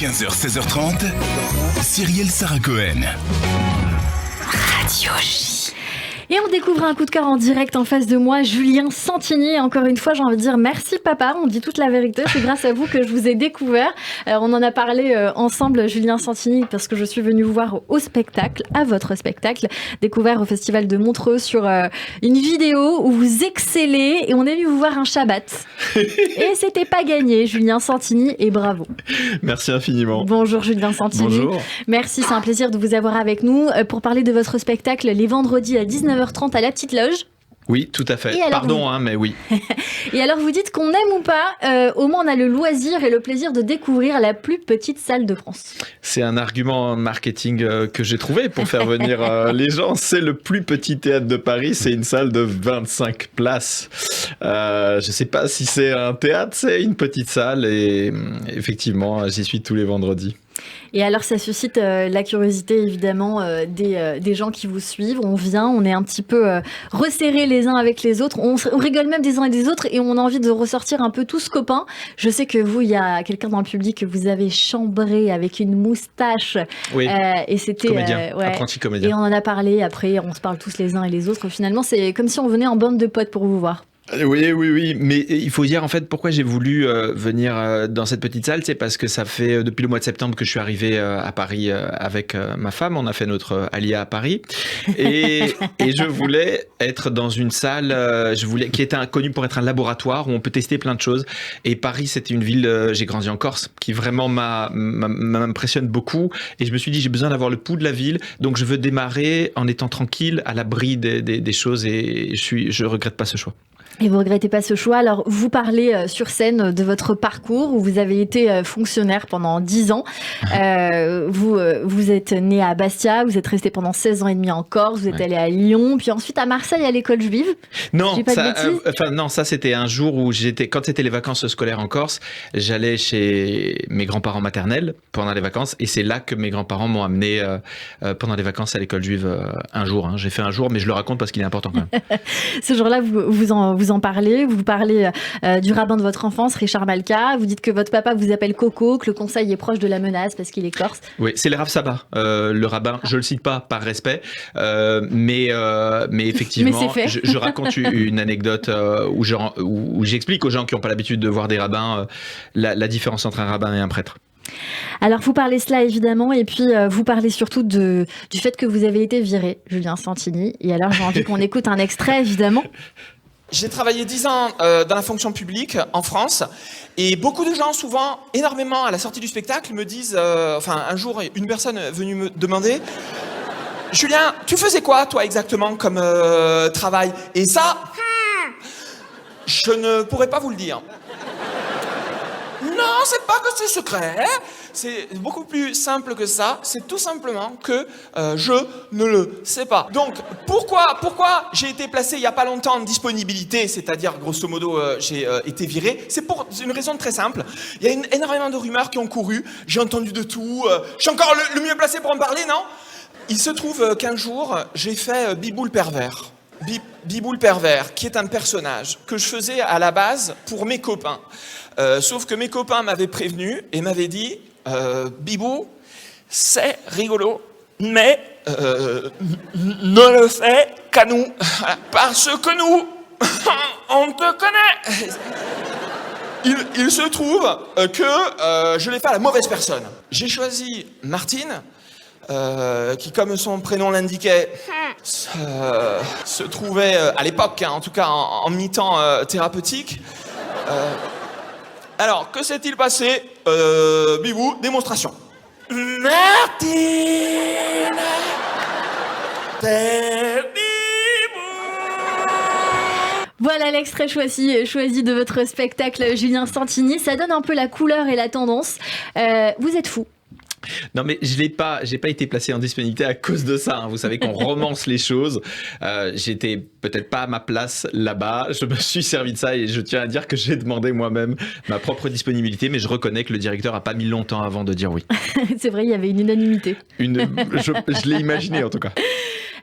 15h, 16h30, Cyrielle Sarah Cohen. Radio J. Et on découvre un coup de cœur en direct en face de moi, Julien Santini. Et encore une fois, j'ai envie de dire merci papa, on dit toute la vérité, c'est grâce à vous que je vous ai découvert. On en a parlé ensemble, Julien Santini, parce que je suis venue vous voir au spectacle, à votre spectacle, découvert au Festival de Montreux sur une vidéo où vous excellez et on est venu vous voir un Shabbat. Et c'était pas gagné, Julien Santini, et bravo. Merci infiniment. Bonjour Julien Santini. Bonjour. Merci, c'est un plaisir de vous avoir avec nous pour parler de votre spectacle les vendredis à 19h30 à la Petite Loge. Oui, tout à fait. Pardon, mais oui. Et alors vous dites qu'on aime ou pas, au moins on a le loisir et le plaisir de découvrir la plus petite salle de France. C'est un argument marketing que j'ai trouvé pour faire venir les gens. C'est le plus petit théâtre de Paris, c'est une salle de 25 places. Je ne sais pas si c'est un théâtre, c'est une petite salle et effectivement, j'y suis tous les vendredis. Et alors ça suscite la curiosité évidemment des gens qui vous suivent. On vient, on est un petit peu resserrés les uns avec les autres. On rigole même des uns et des autres et on a envie de ressortir un peu tous copains. Je sais que vous, il y a quelqu'un dans le public que vous avez chambré avec une moustache. Oui, et c'était, comédien, apprenti comédien. Et on en a parlé, après on se parle tous les uns et les autres. Finalement, c'est comme si on venait en bande de potes pour vous voir. Oui, mais il faut dire en fait pourquoi j'ai voulu venir dans cette petite salle, c'est parce que ça fait depuis le mois de septembre que je suis arrivé à Paris avec ma femme, on a fait notre alia à Paris et je voulais être dans une salle qui était connue pour être un laboratoire où on peut tester plein de choses et Paris c'était une ville, j'ai grandi en Corse, qui vraiment m'impressionne beaucoup et je me suis dit j'ai besoin d'avoir le pouls de la ville, donc je veux démarrer en étant tranquille à l'abri des choses et je regrette pas ce choix. Et vous regrettez pas ce choix. Alors, vous parlez sur scène de votre parcours où vous avez été fonctionnaire pendant 10 ans. Vous êtes né à Bastia, vous êtes resté pendant 16 ans et demi en Corse, vous êtes allé à Lyon, puis ensuite à Marseille à l'école juive. Non, ça c'était un jour où quand c'était les vacances scolaires en Corse, j'allais chez mes grands-parents maternels pendant les vacances et c'est là que mes grands-parents m'ont amené pendant les vacances à l'école juive un jour. J'ai fait un jour, mais je le raconte parce qu'il est important quand même. Ce jour-là, vous en parlez, vous parlez du rabbin de votre enfance, Richard Malka, vous dites que votre papa vous appelle Coco, que le conseil est proche de la menace parce qu'il est corse. Oui, c'est le Rav Saba, le rabbin, je le cite pas par respect, mais effectivement, mais je raconte une anecdote où j'explique aux gens qui n'ont pas l'habitude de voir des rabbins la différence entre un rabbin et un prêtre. Alors vous parlez cela évidemment et puis vous parlez surtout du fait que vous avez été viré, Julien Santini, et alors j'ai envie qu'on écoute un extrait évidemment. J'ai travaillé 10 ans dans la fonction publique en France et beaucoup de gens, souvent, énormément à la sortie du spectacle, me disent, un jour, une personne est venue me demander « Julien, tu faisais quoi, toi, exactement, comme travail ?» Et ça, je ne pourrais pas vous le dire. Non, c'est pas que c'est secret, hein. C'est beaucoup plus simple que ça. C'est tout simplement que je ne le sais pas. Donc, pourquoi j'ai été placé il y a pas longtemps en disponibilité, c'est-à-dire, grosso modo, j'ai été viré. C'est pour une raison très simple. Il y a énormément de rumeurs qui ont couru. J'ai entendu de tout. Je suis encore le mieux placé pour en parler, non ? Il se trouve qu'un jour, j'ai fait Bibou le pervers. Bibou le pervers, qui est un personnage que je faisais à la base pour mes copains. Sauf que mes copains m'avaient prévenu et m'avaient dit Bibou, c'est rigolo, mais ne le fais qu'à nous, parce que nous, on te connaît. Il se trouve que je l'ai fait à la mauvaise personne. J'ai choisi Martine, qui, comme son prénom l'indiquait, se trouvait à l'époque, en tout cas en mi-temps thérapeutique. Alors, que s'est-il passé Bibou, démonstration. Martine, t'es Bibou. Voilà l'extrait choisi de votre spectacle, Julien Santini. Ça donne un peu la couleur et la tendance. Vous êtes fou. Non mais j'ai pas été placé en disponibilité à cause de ça. Vous savez qu'on romance les choses. J'étais peut-être pas à ma place là-bas. Je me suis servi de ça et je tiens à dire que j'ai demandé moi-même ma propre disponibilité, mais je reconnais que le directeur a pas mis longtemps avant de dire oui. C'est vrai, il y avait une unanimité. Je l'ai imaginé en tout cas.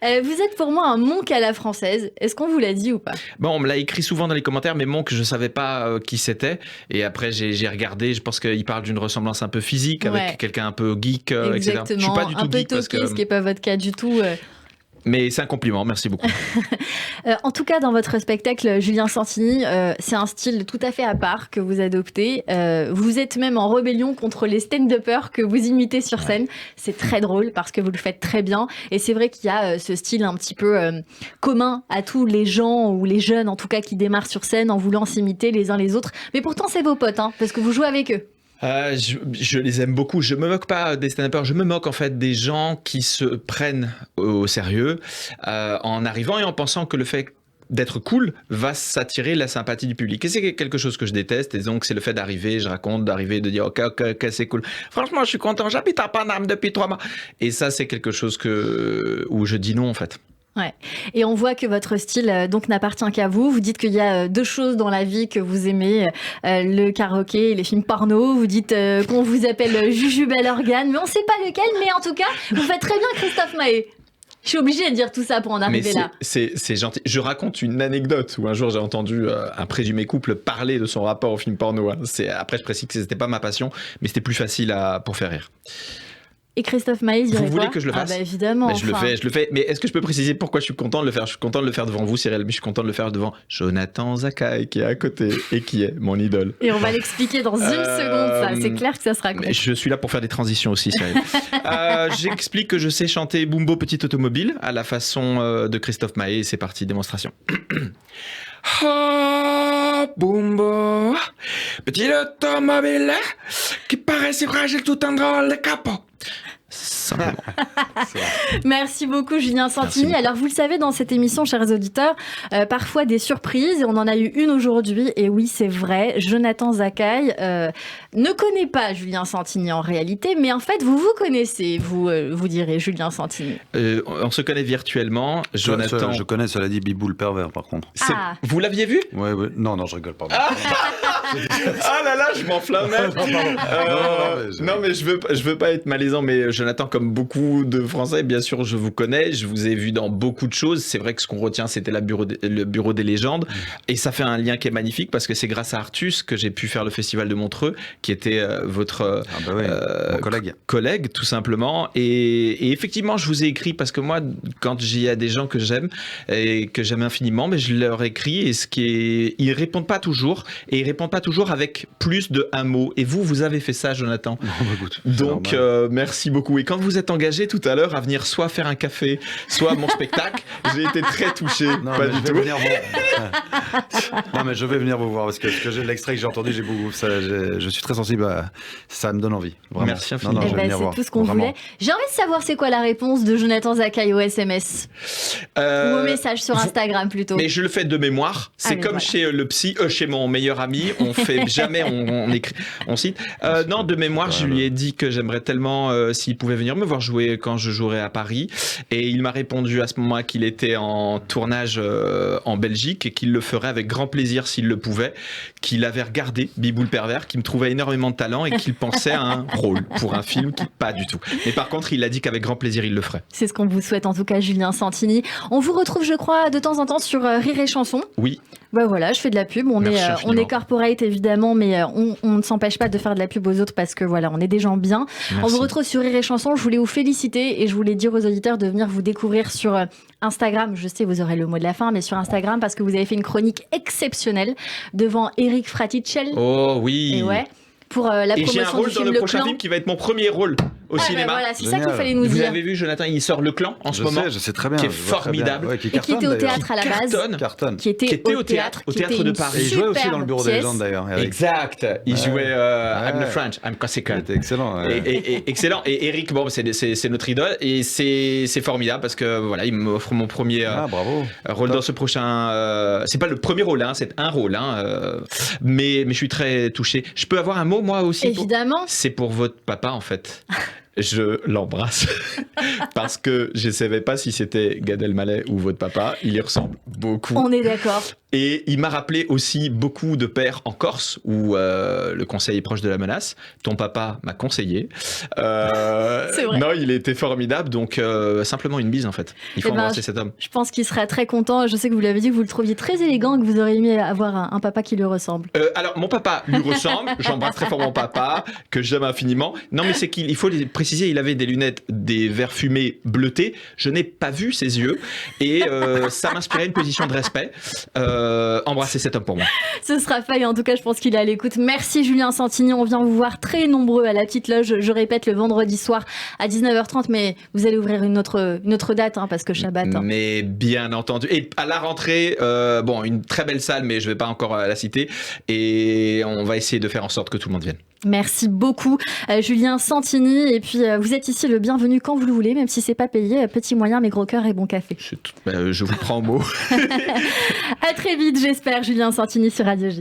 Vous êtes pour moi un monk à la française. Est-ce qu'on vous l'a dit ou pas? Bon, on me l'a écrit souvent dans les commentaires, mais Monk, je savais pas qui c'était. Et après, j'ai regardé. Je pense qu'il parle d'une ressemblance un peu physique avec quelqu'un un peu geek, etc. Exactement. Je suis pas du tout un peu geek parce toqué, que. ce qui n'est pas votre cas du tout. Mais c'est un compliment. Merci beaucoup. En tout cas, dans votre spectacle, Julien Santini, c'est un style tout à fait à part que vous adoptez. Vous êtes même en rébellion contre les stand-uppers que vous imitez sur scène. C'est très drôle parce que vous le faites très bien. Et c'est vrai qu'il y a ce style un petit peu commun à tous les gens, ou les jeunes en tout cas, qui démarrent sur scène en voulant s'imiter les uns les autres. Mais pourtant, c'est vos potes, hein, parce que vous jouez avec eux. Je les aime beaucoup. Je me moque pas des stand-uppers. Je me moque en fait des gens qui se prennent au sérieux en arrivant et en pensant que le fait d'être cool va s'attirer la sympathie du public. Et c'est quelque chose que je déteste. Et donc, c'est le fait d'arriver, de dire ok, c'est cool. Franchement, je suis content. J'habite à Paname depuis 3 mois. Et ça, c'est quelque chose où je dis non en fait. Ouais. Et on voit que votre style donc n'appartient qu'à vous. Vous dites qu'il y a 2 choses dans la vie que vous aimez, le karaoké et les films porno. Vous dites qu'on vous appelle Jujubelle Organe, mais on ne sait pas lequel. Mais en tout cas, vous faites très bien Christophe Maé. Je suis obligée de dire tout ça pour en arriver là. C'est gentil. Je raconte une anecdote où un jour j'ai entendu un présumé couple parler de son rapport au film porno. Après, je précise que c'était pas ma passion, mais c'était plus facile pour faire rire. Et Christophe Maé dirait quoi? Vous voulez que je le fasse? Ah bah évidemment. Mais je le fais. Mais est-ce que je peux préciser pourquoi je suis content de le faire? Je suis content de le faire devant vous, Cyril, mais je suis content de le faire devant Jonathan Zakaï, qui est à côté et qui est mon idole. Et on va l'expliquer dans une seconde, ça. C'est clair que ça sera cool. Je suis là pour faire des transitions aussi, Cyril. J'explique que je sais chanter Bumbo Petite Automobile à la façon de Christophe Maé, et c'est parti, démonstration. Oh, Bumbo, petite automobile qui paraît si fragile tout un drôle de capot. Simplement. Merci beaucoup Julien Santini. Alors vous le savez, dans cette émission, chers auditeurs, parfois des surprises, et on en a eu une aujourd'hui, et oui c'est vrai, Jonathan Zakaï ne connaît pas Julien Santini en réalité, mais en fait vous connaissez, vous direz Julien Santini. On se connaît virtuellement, Jonathan. Je connais, cela dit, Bibou le pervers par contre. Vous l'aviez vu? Ouais. Non, je rigole, pardon. Ah là là, je m'enflamme. Non mais je veux pas être malaisant, mais Jonathan, comme beaucoup de Français, bien sûr, je vous connais, je vous ai vu dans beaucoup de choses. C'est vrai que ce qu'on retient, c'était le bureau des légendes, et ça fait un lien qui est magnifique parce que c'est grâce à Artus que j'ai pu faire le festival de Montreux, qui était votre mon collègue, tout simplement. Et effectivement, je vous ai écrit parce que moi, quand il y a des gens que j'aime et que j'aime infiniment, mais je leur écris, et ils répondent pas toujours, et ils répondent pas toujours avec plus de un mot. Et vous avez fait ça, Jonathan. Donc merci beaucoup. Et quand vous êtes engagé tout à l'heure à venir soit faire un café, soit à mon spectacle, j'ai été très touché. Pas du tout. Non, mais je vais venir vous voir parce que l'extrait que j'ai entendu, je suis très sensible à ça, me donne envie. Vraiment. Merci infiniment. C'est tout ce qu'on voulait. J'ai envie de savoir c'est quoi la réponse de Jonathan Zakaï au SMS ou au message sur Instagram plutôt. Mais je le fais de mémoire. C'est comme chez le psy, chez mon meilleur ami, on fait jamais, on écrit, on cite. Non, de mémoire, je lui ai dit que j'aimerais tellement s'il pouvait venir me voir jouer quand je jouerai à Paris, et il m'a répondu à ce moment qu'il était en tournage en Belgique et qu'il le ferait avec grand plaisir s'il le pouvait, qu'il avait regardé Bibou le pervers, qu'il me trouvait énormément de talent et qu'il pensait à un rôle pour un film qui pas du tout. Mais par contre, il a dit qu'avec grand plaisir il le ferait. C'est ce qu'on vous souhaite en tout cas, Julien Santini. On vous retrouve, je crois, de temps en temps sur Rire et Chanson. Oui. Bah voilà, je fais de la pub. On est corporate évidemment, mais on ne s'empêche pas de faire de la pub aux autres parce que voilà, on est des gens bien. Merci. On vous retrouve sur Rire et Chanson. Je voulais vous féliciter et je voulais dire aux auditeurs de venir vous découvrir sur Instagram. Je sais, vous aurez le mot de la fin, mais sur Instagram parce que vous avez fait une chronique exceptionnelle devant Eric Fraticelli. Oh oui. Et ouais. Pour la promotion du film. Et j'ai un rôle dans le prochain film qui va être mon premier rôle au cinéma. Ben voilà, c'est ça qu'il fallait nous dire. Vous avez vu, Jonathan, il sort Le Clan en ce moment. Je sais très bien. Qui est formidable. Ouais, qui était au théâtre à la base. Qui était au théâtre de Paris. Et il jouait aussi dans le bureau des légendes d'ailleurs. Exact. Il jouait I'm the French, I'm Corsican. C'était excellent. Excellent. Et Eric, bon, c'est notre idole. Et c'est formidable parce que voilà, il m'offre mon premier rôle dans ce prochain. C'est pas le premier rôle, c'est un rôle. Mais je suis très touché. Je peux avoir un mot, moi aussi? Évidemment. C'est pour votre papa, en fait. Je l'embrasse parce que je ne savais pas si c'était Gad Elmaleh ou votre papa. Il y ressemble beaucoup. On est d'accord. Et il m'a rappelé aussi beaucoup de pères en Corse, où le conseil est proche de la menace. Ton papa m'a conseillé. C'est vrai. Non, il était formidable, donc simplement une bise en fait. Il faut embrasser cet homme. Je pense qu'il serait très content. Je sais que vous l'avez dit, que vous le trouviez très élégant, que vous auriez aimé avoir un papa qui lui ressemble. Alors, mon papa lui ressemble. J'embrasse très fort mon papa, que j'aime infiniment. Non, mais c'est qu'il faut préciser, il avait des lunettes, des verres fumés bleutés. Je n'ai pas vu ses yeux. Et ça m'inspirait une position de respect. Embrasser cet homme pour moi. Ce sera fait. En tout cas, je pense qu'il est à l'écoute. Merci Julien Santini. On vient vous voir très nombreux à la Petite Loge. Je répète, le vendredi soir à 19h30. Mais vous allez ouvrir une autre date, hein, parce que Shabbat. Hein. Mais bien entendu. Et à la rentrée, une très belle salle, mais je ne vais pas encore la citer. Et on va essayer de faire en sorte que tout le monde vienne. Merci beaucoup, Julien Santini. Et puis, vous êtes ici le bienvenu quand vous le voulez, même si c'est pas payé. Petit moyen, mais gros cœur et bon café. Je vous prends au mot. À très vite, j'espère, Julien Santini sur Radio J.